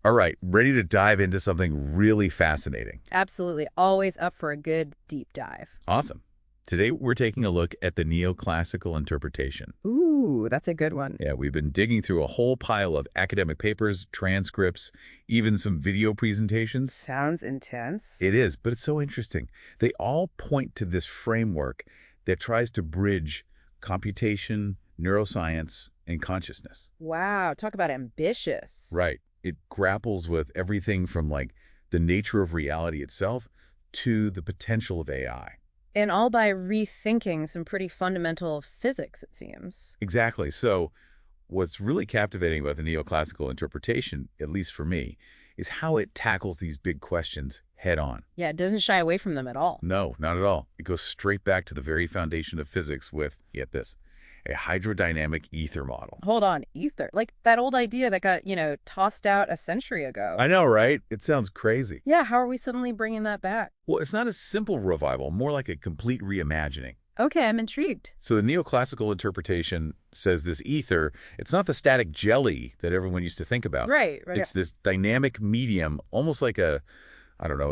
All right, ready to dive into something really fascinating. Absolutely. Always up for a good deep dive. Awesome. Today, we're taking a look at the neoclassical interpretation. Ooh, that's a good one. Yeah, we've been digging through a whole pile of academic papers, transcripts, even some video presentations. Sounds intense. It is, but it's so interesting. They all point to this framework that tries to bridge computation, neuroscience, and consciousness. Wow, talk about ambitious. Right. It grapples with everything from like the nature of reality itself to the potential of AI. And all by rethinking some pretty fundamental physics, it seems. Exactly. So what's really captivating about the neoclassical interpretation, at least for me, is how it tackles these big questions head on. Yeah, it doesn't shy away from them at all. No, not at all. It goes straight back to the very foundation of physics with, get this, a hydrodynamic ether model. Hold on, ether. Like that old idea that got, tossed out a century ago. I know, right? It sounds crazy. Yeah, how are we suddenly bringing that back? Well, it's not a simple revival, more like a complete reimagining. Okay, I'm intrigued. So the neoclassical interpretation says this ether, it's not the static jelly that everyone used to think about. Right. It's this dynamic medium, almost like a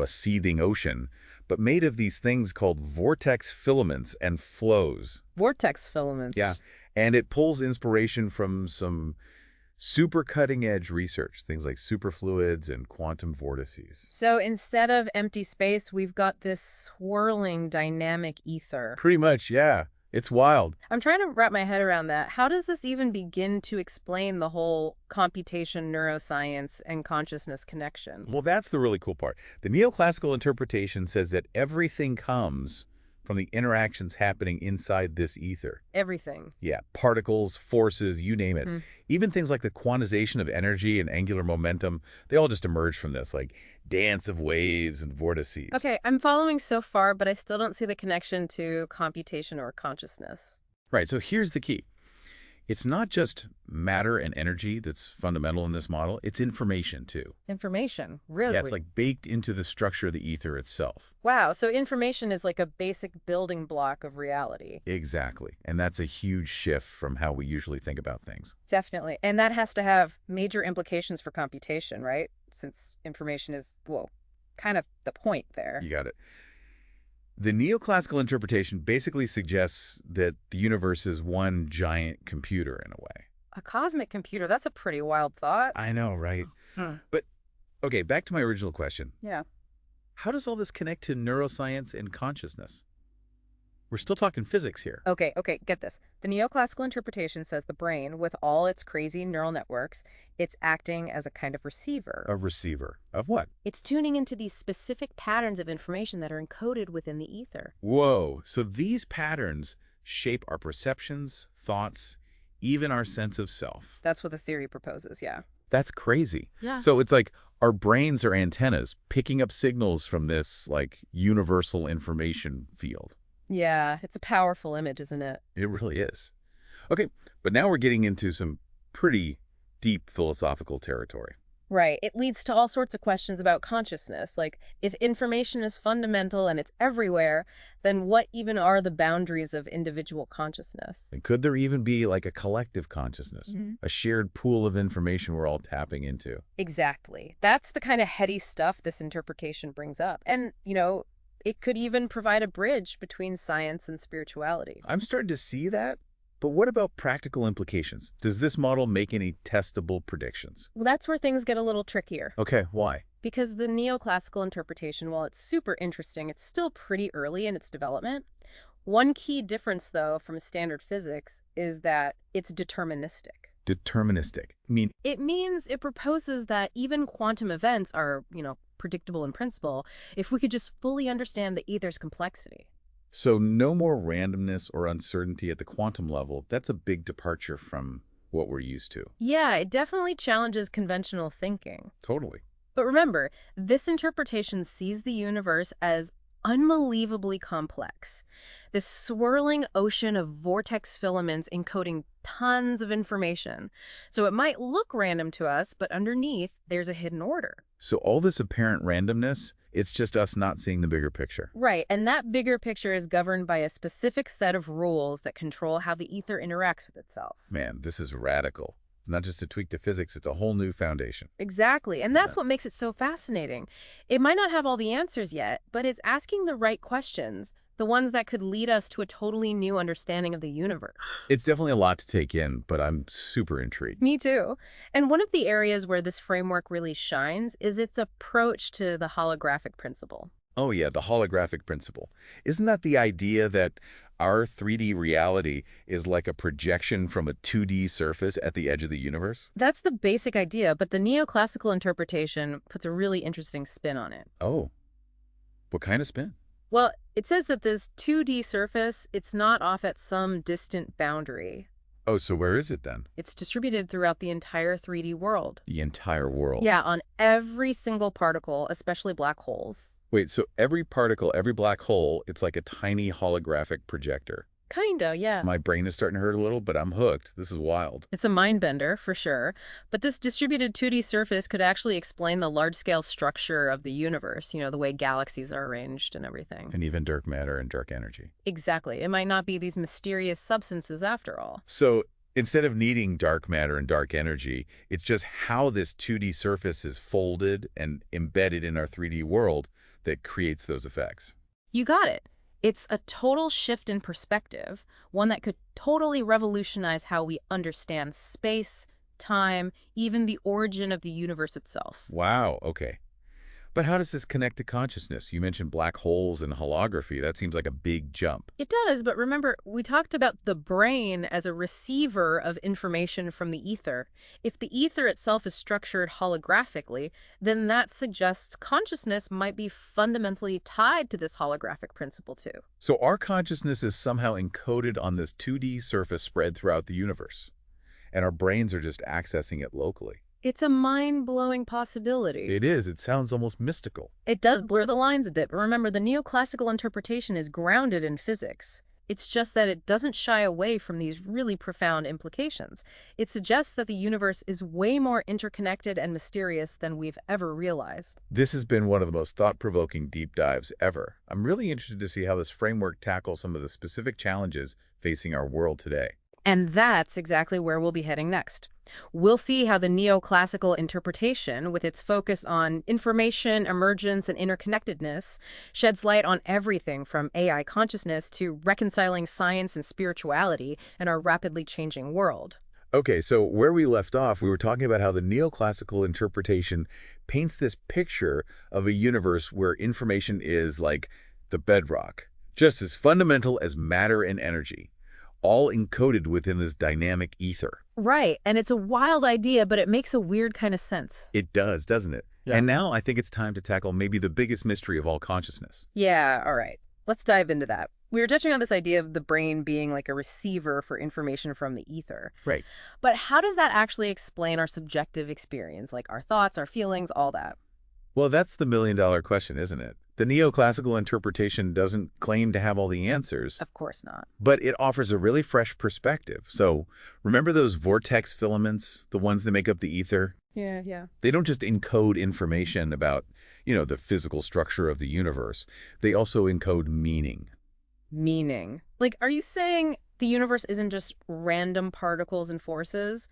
seething ocean, but made of these things called vortex filaments and flows. Vortex filaments. Yeah. And it pulls inspiration from some super cutting-edge research, things like superfluids and quantum vortices. So instead of empty space, we've got this swirling dynamic ether. Pretty much, yeah. It's wild. I'm trying to wrap my head around that. How does this even begin to explain the whole computation, neuroscience, and consciousness connection? Well, that's the really cool part. The neoclassical interpretation says that everything comes from the interactions happening inside this ether. Everything. Yeah, particles, forces, you name it. Even things like the quantization of energy and angular momentum, they all just emerge from this, like dance of waves and vortices. Okay, I'm following so far, but I still don't see the connection to computation or consciousness. Right, so here's the key. It's not just matter and energy that's fundamental in this model, it's information too. Information, really? Yeah, it's like baked into the structure of the ether itself. Wow, so information is like a basic building block of reality. Exactly, and that's a huge shift from how we usually think about things. Definitely. And that has to have major implications for computation, right? Since information is, well, kind of the point there. You got it. The neoclassical interpretation basically suggests that the universe is one giant computer in a way. A cosmic computer, that's a pretty wild thought. I know, right? Hmm. But, okay, back to my original question. Yeah. How does all this connect to neuroscience and consciousness? We're still talking physics here. Okay, get this. The neoclassical interpretation says the brain, with all its crazy neural networks, it's acting as a kind of receiver. A receiver. Of what? It's tuning into these specific patterns of information that are encoded within the ether. Whoa. So these patterns shape our perceptions, thoughts, even our sense of self. That's what the theory proposes, yeah. That's crazy. Yeah. So it's like our brains are antennas picking up signals from this like universal information field. Yeah, it's a powerful image, isn't it? It really is. Okay, but now we're getting into some pretty deep philosophical territory. Right. It leads to all sorts of questions about consciousness. Like, if information is fundamental and it's everywhere, then what even are the boundaries of individual consciousness? And could there even be like a collective consciousness, a shared pool of information we're all tapping into? Exactly. That's the kind of heady stuff this interpretation brings up. And, it could even provide a bridge between science and spirituality. I'm starting to see that, but what about practical implications? Does this model make any testable predictions? Well, that's where things get a little trickier. Okay, why? Because the neoclassical interpretation, while it's super interesting, it's still pretty early in its development. One key difference, though, from standard physics is that it's deterministic. Deterministic. It means it proposes that even quantum events are, predictable in principle if we could just fully understand the ether's complexity. So no more randomness or uncertainty at the quantum level. That's a big departure from what we're used to. Yeah, it definitely challenges conventional thinking. Totally. But remember, this interpretation sees the universe as unbelievably complex. This swirling ocean of vortex filaments encoding tons of information. So it might look random to us, but underneath, there's a hidden order. So all this apparent randomness, it's just us not seeing the bigger picture. Right, and that bigger picture is governed by a specific set of rules that control how the ether interacts with itself. Man, this is radical. It's not just a tweak to physics, it's a whole new foundation. Exactly. And Yeah. that's what makes it so fascinating. It might not have all the answers yet, but it's asking the right questions, the ones that could lead us to a totally new understanding of the universe. It's definitely a lot to take in, but I'm super intrigued. Me too. And one of the areas where this framework really shines is its approach to the holographic principle. Oh yeah, the holographic principle. Isn't that the idea that our 3D reality is like a projection from a 2D surface at the edge of the universe? That's the basic idea, but the neoclassical interpretation puts a really interesting spin on it. Oh, what kind of spin? Well, it says that this 2D surface, it's not off at some distant boundary. Oh, so where is it then? It's distributed throughout the entire 3D world. The entire world. Yeah, on every single particle, especially black holes. Wait, so every particle, every black hole, it's like a tiny holographic projector. Kinda, yeah. My brain is starting to hurt a little, but I'm hooked. This is wild. It's a mind bender, for sure. But this distributed 2D surface could actually explain the large-scale structure of the universe, the way galaxies are arranged and everything. And even dark matter and dark energy. Exactly. It might not be these mysterious substances after all. So instead of needing dark matter and dark energy, it's just how this 2D surface is folded and embedded in our 3D world that creates those effects. You got it. It's a total shift in perspective, one that could totally revolutionize how we understand space, time, even the origin of the universe itself. Wow, okay. But how does this connect to consciousness? You mentioned black holes and holography. That seems like a big jump. It does, but remember, we talked about the brain as a receiver of information from the ether. If the ether itself is structured holographically, then that suggests consciousness might be fundamentally tied to this holographic principle too. So our consciousness is somehow encoded on this 2D surface spread throughout the universe, and our brains are just accessing it locally. It's a mind-blowing possibility. It is. It sounds almost mystical. It does blur the lines a bit, but remember, the neoclassical interpretation is grounded in physics. It's just that it doesn't shy away from these really profound implications. It suggests that the universe is way more interconnected and mysterious than we've ever realized. This has been one of the most thought-provoking deep dives ever. I'm really interested to see how this framework tackles some of the specific challenges facing our world today. And that's exactly where we'll be heading next. We'll see how the neoclassical interpretation, with its focus on information, emergence, and interconnectedness, sheds light on everything from AI consciousness to reconciling science and spirituality in our rapidly changing world. Okay, so where we left off, we were talking about how the neoclassical interpretation paints this picture of a universe where information is like the bedrock, just as fundamental as matter and energy, all encoded within this dynamic ether. Right, and it's a wild idea, but it makes a weird kind of sense. It does, doesn't it? Yeah. And now I think it's time to tackle maybe the biggest mystery of all consciousness. Yeah, all right. Let's dive into that. We were touching on this idea of the brain being like a receiver for information from the ether. Right. But how does that actually explain our subjective experience, like our thoughts, our feelings, all that? Well, that's the million-dollar question, isn't it? The neoclassical interpretation doesn't claim to have all the answers, Of course not. but it offers a really fresh perspective. So remember those vortex filaments, the ones that make up the ether? Yeah. They don't just encode information about, the physical structure of the universe. They also encode meaning. Meaning. Like, are you saying the universe isn't just random particles and forces?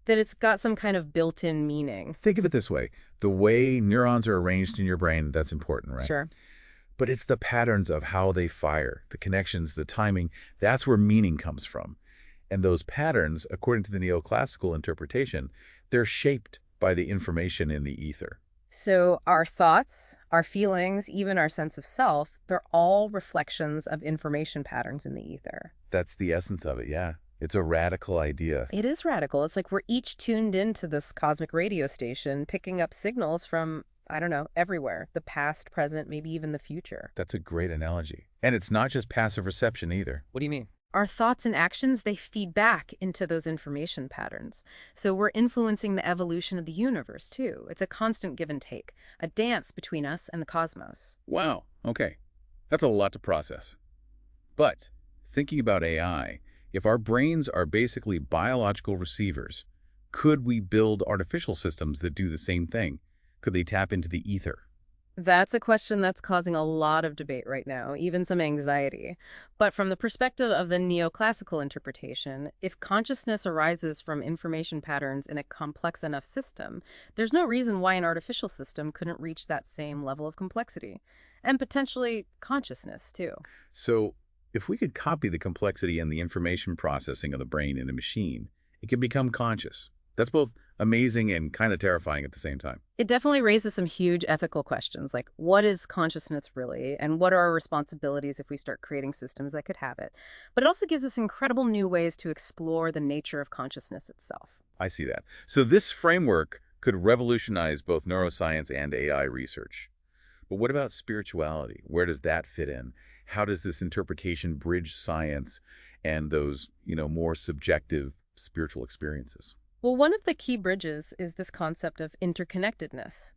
That it's got some kind of built-in meaning? Think of it this way. The way neurons are arranged in your brain, that's important, right? Sure. But it's the patterns of how they fire, the connections, the timing. That's where meaning comes from. And those patterns, according to the neoclassical interpretation, they're shaped by the information in the ether. So our thoughts, our feelings, even our sense of self, they're all reflections of information patterns in the ether. That's the essence of it, yeah. It's a radical idea. It is radical. It's like we're each tuned into this cosmic radio station, picking up signals from, I don't know, everywhere. The past, present, maybe even the future. That's a great analogy. And it's not just passive reception either. What do you mean? Our thoughts and actions, they feed back into those information patterns. So we're influencing the evolution of the universe, too. It's a constant give and take, a dance between us and the cosmos. Wow, okay. That's a lot to process. But thinking about AI, if our brains are basically biological receivers, could we build artificial systems that do the same thing? Could they tap into the ether? That's a question that's causing a lot of debate right now, even some anxiety. But from the perspective of the neoclassical interpretation, if consciousness arises from information patterns in a complex enough system, there's no reason why an artificial system couldn't reach that same level of complexity. And potentially consciousness, too. So if we could copy the complexity and the information processing of the brain in a machine, it could become conscious. That's both amazing and kind of terrifying at the same time. It definitely raises some huge ethical questions, like what is consciousness really, and what are our responsibilities if we start creating systems that could have it? But it also gives us incredible new ways to explore the nature of consciousness itself. I see that. So this framework could revolutionize both neuroscience and AI research. But what about spirituality? Where does that fit in? How does this interpretation bridge science and those, more subjective spiritual experiences? Well, one of the key bridges is this concept of interconnectedness.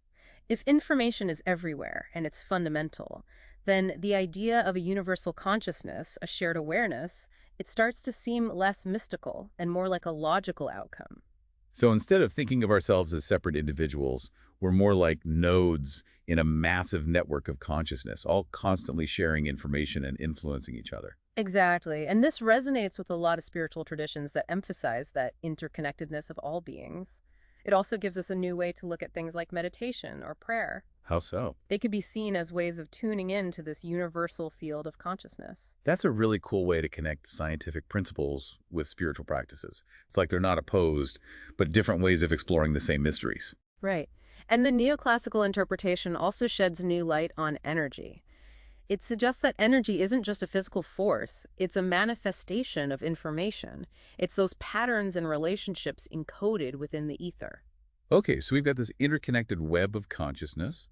If information is everywhere and it's fundamental, then the idea of a universal consciousness, a shared awareness, it starts to seem less mystical and more like a logical outcome. So instead of thinking of ourselves as separate individuals, we're more like nodes in a massive network of consciousness, all constantly sharing information and influencing each other. Exactly. And this resonates with a lot of spiritual traditions that emphasize that interconnectedness of all beings. It also gives us a new way to look at things like meditation or prayer. How so? They could be seen as ways of tuning into this universal field of consciousness. That's a really cool way to connect scientific principles with spiritual practices. It's like they're not opposed, but different ways of exploring the same mysteries. Right. And the neoclassical interpretation also sheds new light on energy. It suggests that energy isn't just a physical force, it's a manifestation of information. It's those patterns and relationships encoded within the ether. Okay, so we've got this interconnected web of consciousness,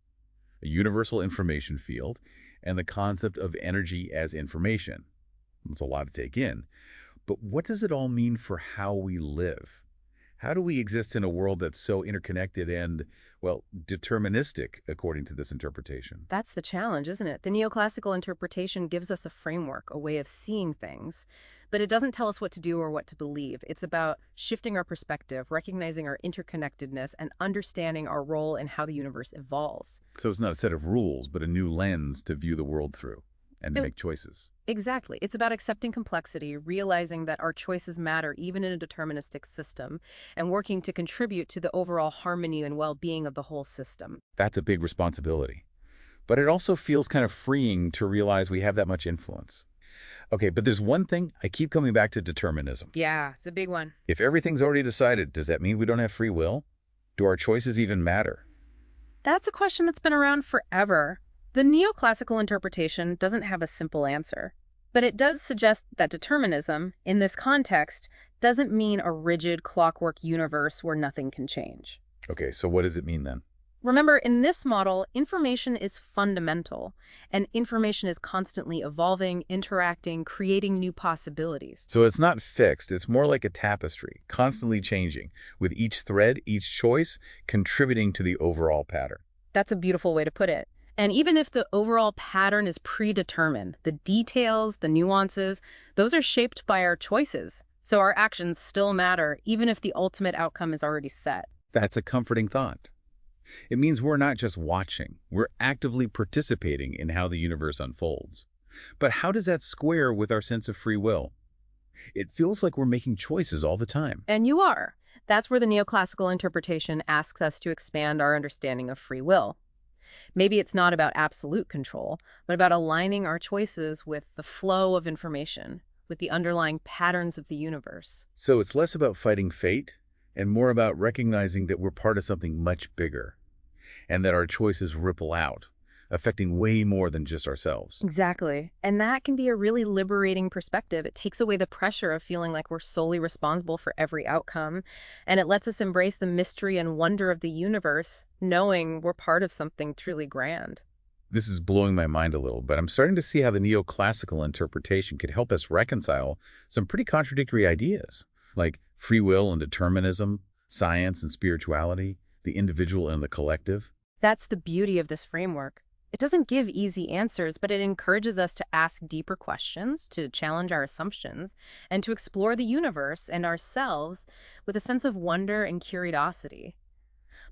a universal information field, and the concept of energy as information. It's a lot to take in. But what does it all mean for how we live? How do we exist in a world that's so interconnected and, well, deterministic, according to this interpretation? That's the challenge, isn't it? The neoclassical interpretation gives us a framework, a way of seeing things, but it doesn't tell us what to do or what to believe. It's about shifting our perspective, recognizing our interconnectedness, and understanding our role in how the universe evolves. So it's not a set of rules, but a new lens to view the world through and to It- make choices. Exactly. It's about accepting complexity, realizing that our choices matter even in a deterministic system, and working to contribute to the overall harmony and well-being of the whole system. That's a big responsibility. But it also feels kind of freeing to realize we have that much influence. Okay, but there's one thing I keep coming back to: determinism. Yeah, it's a big one. If everything's already decided, does that mean we don't have free will? Do our choices even matter? That's a question that's been around forever. The neoclassical interpretation doesn't have a simple answer, but it does suggest that determinism, in this context, doesn't mean a rigid clockwork universe where nothing can change. Okay, so what does it mean then? Remember, in this model, information is fundamental, and information is constantly evolving, interacting, creating new possibilities. So it's not fixed, it's more like a tapestry, constantly changing, with each thread, each choice, contributing to the overall pattern. That's a beautiful way to put it. And even if the overall pattern is predetermined, the details, the nuances, those are shaped by our choices. So our actions still matter, even if the ultimate outcome is already set. That's a comforting thought. It means we're not just watching, we're actively participating in how the universe unfolds. But how does that square with our sense of free will? It feels like we're making choices all the time. And you are. That's where the neoclassical interpretation asks us to expand our understanding of free will. Maybe it's not about absolute control, but about aligning our choices with the flow of information, with the underlying patterns of the universe. So it's less about fighting fate and more about recognizing that we're part of something much bigger and that our choices ripple out, affecting way more than just ourselves. Exactly. And that can be a really liberating perspective. It takes away the pressure of feeling like we're solely responsible for every outcome, and it lets us embrace the mystery and wonder of the universe, knowing we're part of something truly grand. This is blowing my mind a little, but I'm starting to see how the neoclassical interpretation could help us reconcile some pretty contradictory ideas, like free will and determinism, science and spirituality, the individual and the collective. That's the beauty of this framework. It doesn't give easy answers, but it encourages us to ask deeper questions, to challenge our assumptions, and to explore the universe and ourselves with a sense of wonder and curiosity.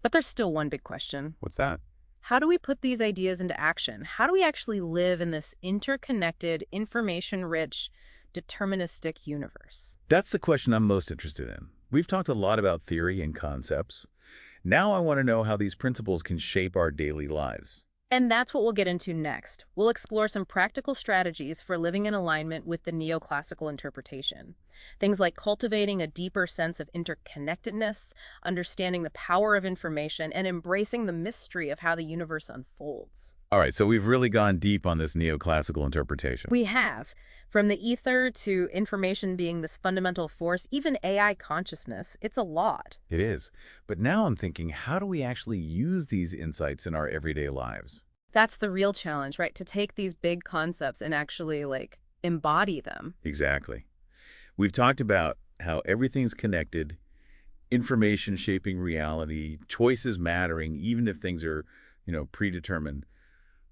But there's still one big question. What's that? How do we put these ideas into action? How do we actually live in this interconnected, information-rich, deterministic universe? That's the question I'm most interested in. We've talked a lot about theory and concepts. Now I want to know how these principles can shape our daily lives. And that's what we'll get into next. We'll explore some practical strategies for living in alignment with the neoclassical interpretation. Things like cultivating a deeper sense of interconnectedness, understanding the power of information, and embracing the mystery of how the universe unfolds. All right, so we've really gone deep on this neoclassical interpretation. We have, from the ether to information being this fundamental force, even AI consciousness, it's a lot. It is. But now I'm thinking, how do we actually use these insights in our everyday lives? That's the real challenge, right? To take these big concepts and actually, embody them. Exactly. We've talked about how everything's connected, information shaping reality, choices mattering, even if things are, predetermined.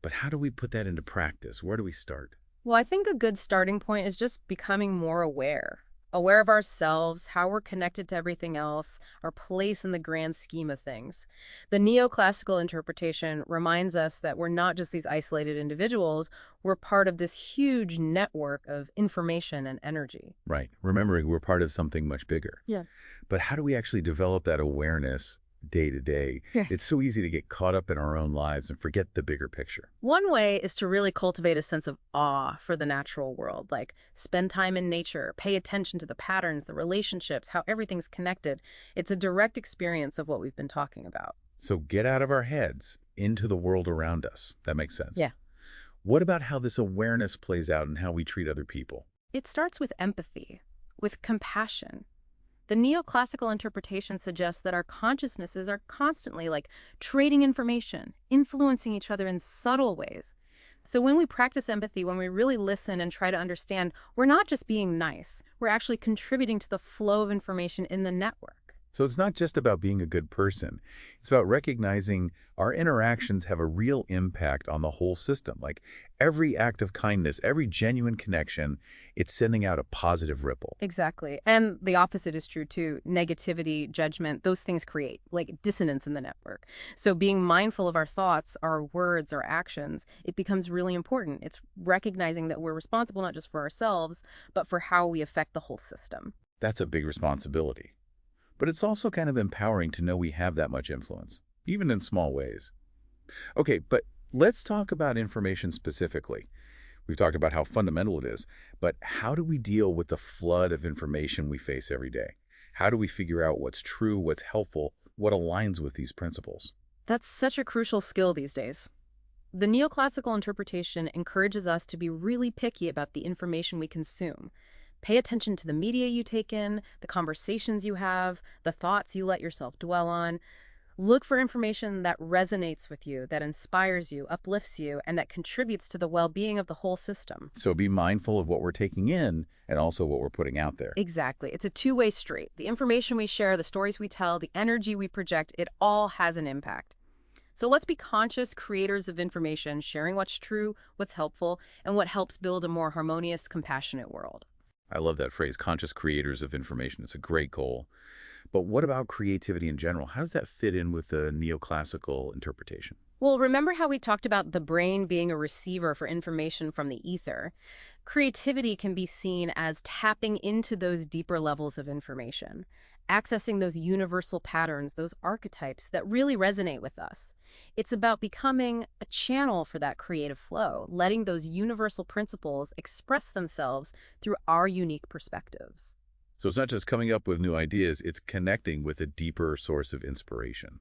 But how do we put that into practice? Where do we start? Well, I think a good starting point is just becoming more aware. Aware of ourselves, how we're connected to everything else, our place in the grand scheme of things. The neoclassical interpretation reminds us that we're not just these isolated individuals, we're part of this huge network of information and energy. Right. Remembering we're part of something much bigger. Yeah. But how do we actually develop that awareness day to day? Yeah. It's so easy to get caught up in our own lives and forget the bigger picture. One way is to really cultivate a sense of awe for the natural world, like spend time in nature, pay attention to the patterns, the relationships, how everything's connected. It's a direct experience of what we've been talking about. So get out of our heads into the world around us. That makes sense. Yeah. What about how this awareness plays out in how we treat other people? It starts with empathy, with compassion. The neoclassical interpretation suggests that our consciousnesses are constantly trading information, influencing each other in subtle ways. So when we practice empathy, when we really listen and try to understand, we're not just being nice, we're actually contributing to the flow of information in the network. So it's not just about being a good person. It's about recognizing our interactions have a real impact on the whole system. Like every act of kindness, every genuine connection, it's sending out a positive ripple. Exactly. And the opposite is true too. Negativity, judgment, those things create dissonance in the network. So being mindful of our thoughts, our words, our actions, it becomes really important. It's recognizing that we're responsible not just for ourselves, but for how we affect the whole system. That's a big responsibility. But it's also kind of empowering to know we have that much influence, even in small ways. Okay, but let's talk about information specifically. We've talked about how fundamental it is, but how do we deal with the flood of information we face every day? How do we figure out what's true, what's helpful, what aligns with these principles? That's such a crucial skill these days. The neoclassical interpretation encourages us to be really picky about the information we consume. Pay attention to the media you take in, the conversations you have, the thoughts you let yourself dwell on. Look for information that resonates with you, that inspires you, uplifts you, and that contributes to the well-being of the whole system. So be mindful of what we're taking in and also what we're putting out there. Exactly. It's a two-way street. The information we share, the stories we tell, the energy we project, it all has an impact. So let's be conscious creators of information, sharing what's true, what's helpful, and what helps build a more harmonious, compassionate world. I love that phrase, conscious creators of information. It's a great goal. But what about creativity in general? How does that fit in with the neoclassical interpretation? Well, remember how we talked about the brain being a receiver for information from the ether? Creativity can be seen as tapping into those deeper levels of information, accessing those universal patterns, those archetypes that really resonate with us. It's about becoming a channel for that creative flow, letting those universal principles express themselves through our unique perspectives. So it's not just coming up with new ideas, it's connecting with a deeper source of inspiration,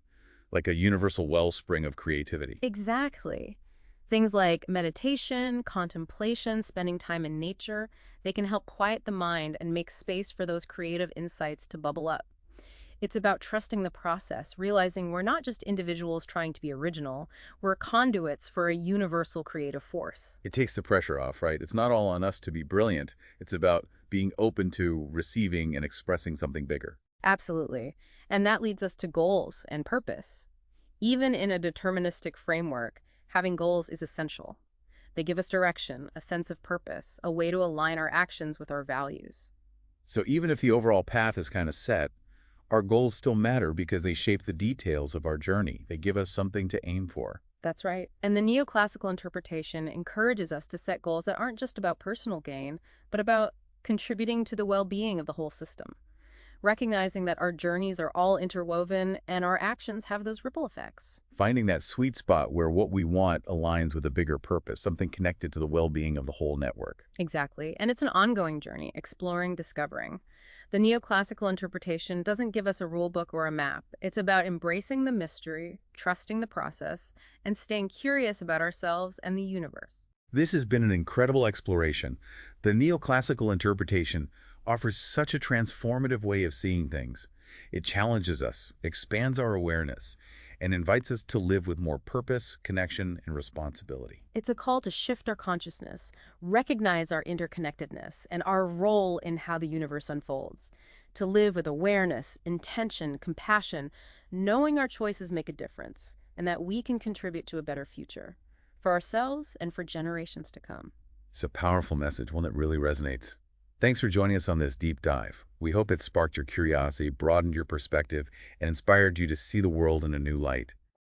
like a universal wellspring of creativity. Exactly. Things like meditation, contemplation, spending time in nature, they can help quiet the mind and make space for those creative insights to bubble up. It's about trusting the process, realizing we're not just individuals trying to be original, we're conduits for a universal creative force. It takes the pressure off, right? It's not all on us to be brilliant. It's about being open to receiving and expressing something bigger. Absolutely. And that leads us to goals and purpose. Even in a deterministic framework, having goals is essential. They give us direction, a sense of purpose, a way to align our actions with our values. So even if the overall path is kind of set, our goals still matter because they shape the details of our journey. They give us something to aim for. That's right. And the neoclassical interpretation encourages us to set goals that aren't just about personal gain, but about contributing to the well-being of the whole system, recognizing that our journeys are all interwoven and our actions have those ripple effects. Finding that sweet spot where what we want aligns with a bigger purpose, something connected to the well-being of the whole network. Exactly. And it's an ongoing journey, exploring, discovering. The neoclassical interpretation doesn't give us a rule book or a map. It's about embracing the mystery, trusting the process, and staying curious about ourselves and the universe. This has been an incredible exploration. The neoclassical interpretation offers such a transformative way of seeing things. It challenges us, expands our awareness, and invites us to live with more purpose, connection, and responsibility. It's a call to shift our consciousness, recognize our interconnectedness, and our role in how the universe unfolds. To live with awareness, intention, compassion, knowing our choices make a difference, and that we can contribute to a better future, for ourselves and for generations to come. It's a powerful message, one that really resonates. Thanks for joining us on this deep dive. We hope it sparked your curiosity, broadened your perspective, and inspired you to see the world in a new light.